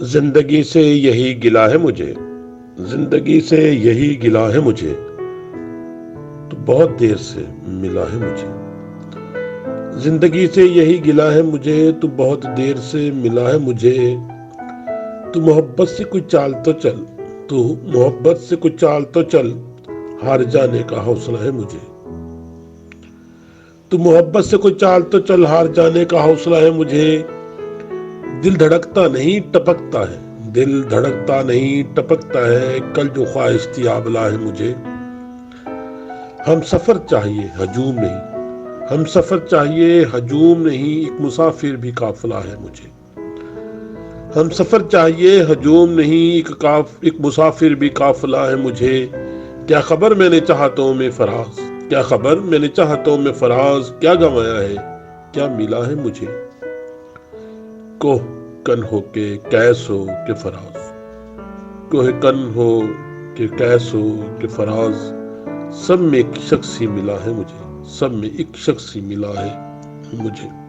زندگی سے یہی گلہ ہے مجھے، زندگی سے یہی گلہ ہے مجھے، تو بہت دیر سے ملا ہے مجھے۔ زندگی سے یہی گلہ ہے مجھے، تو بہت دیر سے ملا ہے مجھے۔ تو محبت سے کوئی چال تو چل، تو محبت سے کوئی چال تو چل، ہار جانے کا حوصلہ ہے مجھے۔ تو محبت سے کوئی چال تو چل، ہار جانے کا حوصلہ ہے مجھے۔ دل دھڑکتا نہیں ٹپکتا ہے، دل دھڑکتا نہیں ٹپکتا ہے، کل جو خواہش تھی آبلا ہے مجھے۔ ہم سفر چاہیے ہجوم نہیں، ہم سفر چاہیے ہجوم نہیں، ایک مسافر بھی قافلہ ہے مجھے۔ ہم سفر چاہیے ہجوم نہیں، ایک مسافر بھی قافلہ ہے مجھے۔ کیا خبر میں نے چاہتوں میں فراز، کیا خبر میں نے چاہتوں میں فراز، کیا گنوایا ہے کیا ملا ہے مجھے۔ کوہ کن ہو کے کیس ہو کہ فراز، کوہ کن ہو کہ کیس ہو کہ فراز، سب میں ایک شخص ہی ملا ہے مجھے، سب میں ایک شخص ہی ملا ہے مجھے۔